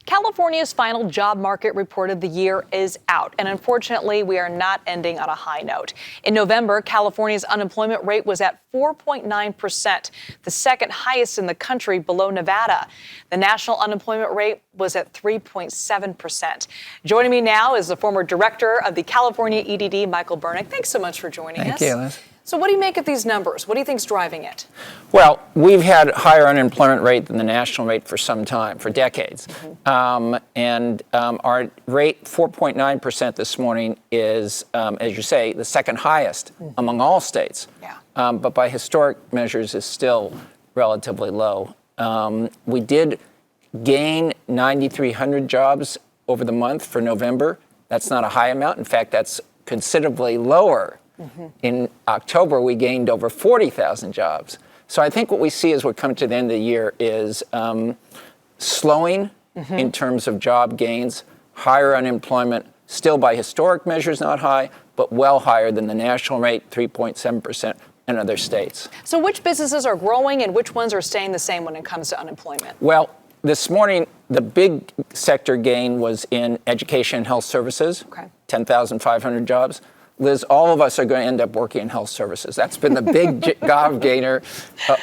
California's final job market report of the year is out, and unfortunately, we are not ending on a high note. In November, California's unemployment rate was at 4.9%, the second highest in the country, below Nevada. The national unemployment rate was at 3.7%. Joining me now is the former director of the California EDD, Michael Bernick. Thanks so much for joining us. Thank you, Liz. So what do you make of these numbers? What do you think is driving it? Well, we've had a higher unemployment rate than the national rate for some time, for decades. Our rate, 4.9% this morning, is, as you say, the second highest among all states. Yeah. But by historic measures is still relatively low. We did gain 9,300 jobs over the month for November. That's not a high amount. In fact, that's considerably lower. In October, we gained over 40,000 jobs. So I think what we see as we're coming to the end of the year is slowing in terms of job gains, higher unemployment, still by historic measures not high, but well higher than the national rate, 3.7%, in other states. So which businesses are growing and which ones are staying the same when it comes to unemployment? Well, this morning, the big sector gain was in education and health services, 10,500 jobs. Liz, all of us are going to end up working in health services. That's been the big job gainer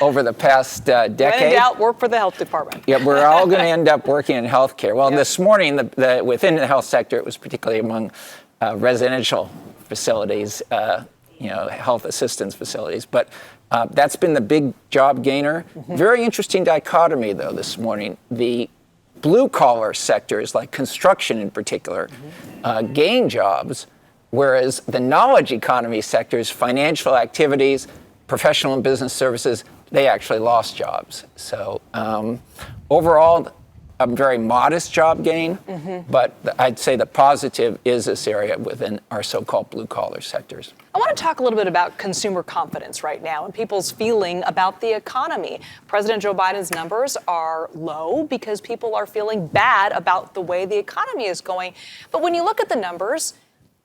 over the past decade. When in doubt, work for the health department. Yeah, we're all going to end up working in healthcare. Well, This morning, within the health sector, it was particularly among residential facilities, health assistance facilities. But that's been the big job gainer. Very interesting dichotomy, though, this morning. The blue-collar sectors, like construction in particular, gain jobs, whereas the knowledge economy sectors, financial activities, professional and business services, they actually lost jobs. So overall, a very modest job gain, but I'd say the positive is this area within our so-called blue-collar sectors. I want to talk a little bit about consumer confidence right now and people's feeling about the economy. President Joe Biden's numbers are low because people are feeling bad about the way the economy is going. But when you look at the numbers,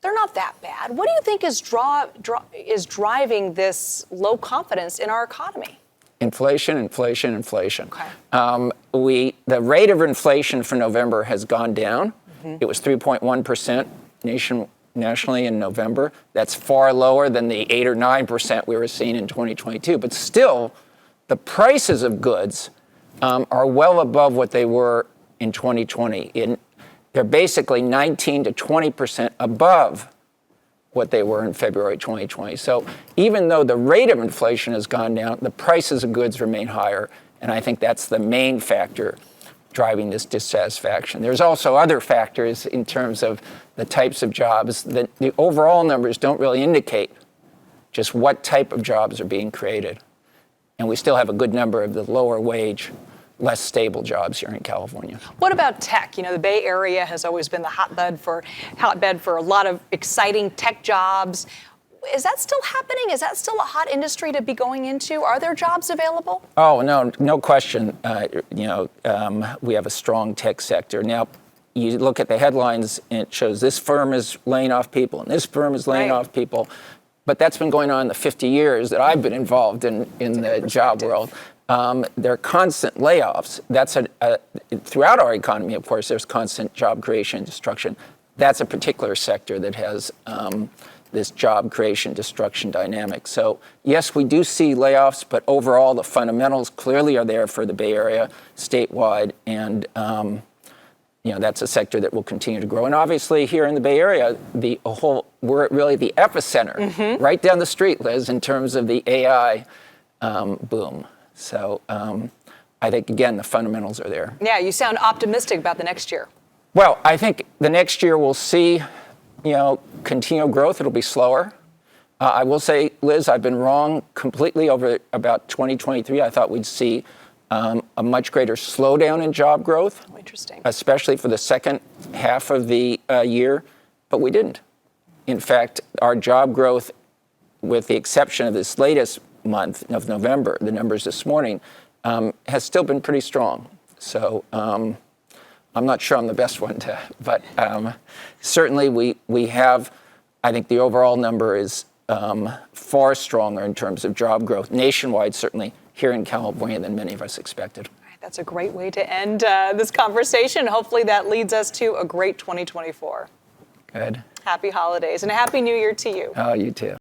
they're not that bad. What do you think is driving this low confidence in our economy? Inflation. Okay. The rate of inflation for November has gone down. It was 3.1% nationally in November. That's far lower than the 8 or 9% we were seeing in 2022. But still, the prices of goods are well above what they were in 2020. They're basically 19 to 20% above what they were in February 2020. So even though the rate of inflation has gone down, the prices of goods remain higher. And I think that's the main factor driving this dissatisfaction. There's also other factors in terms of the types of jobs. The overall numbers don't really indicate just what type of jobs are being created. And we still have a good number of the lower wage, less stable jobs here in California. What about tech? The Bay Area has always been the hotbed for a lot of exciting tech jobs. Is that still happening? Is that still a hot industry to be going into? Are there jobs available? Oh, no question. We have a strong tech sector. Now, you look at the headlines and it shows this firm is laying off people and this firm is laying off people. But that's been going on in the 50 years that I've been involved in the job world. There are constant layoffs. That's throughout our economy, of course, there's constant job creation and destruction. That's a particular sector that has this job creation destruction dynamic. So yes, we do see layoffs, but overall the fundamentals clearly are there for the Bay Area statewide, and that's a sector that will continue to grow. And obviously here in the Bay Area, we're really the epicenter, right down the street, Liz, in terms of the AI boom. So I think, again, the fundamentals are there. Yeah, you sound optimistic about the next year. Well, I think the next year we'll see, continual growth. It'll be slower. I will say, Liz, I've been wrong completely over about 2023. I thought we'd see a much greater slowdown in job growth. Oh, interesting. Especially for the second half of the year, but we didn't. In fact, our job growth, with the exception of this latest month of November, the numbers this morning, has still been pretty strong. So I'm not sure I'm the best one but certainly we have, I think the overall number is far stronger in terms of job growth nationwide, certainly here in California, than many of us expected. That's a great way to end this conversation. Hopefully that leads us to a great 2024. Good. Happy holidays and a happy new year to you. Oh, you too.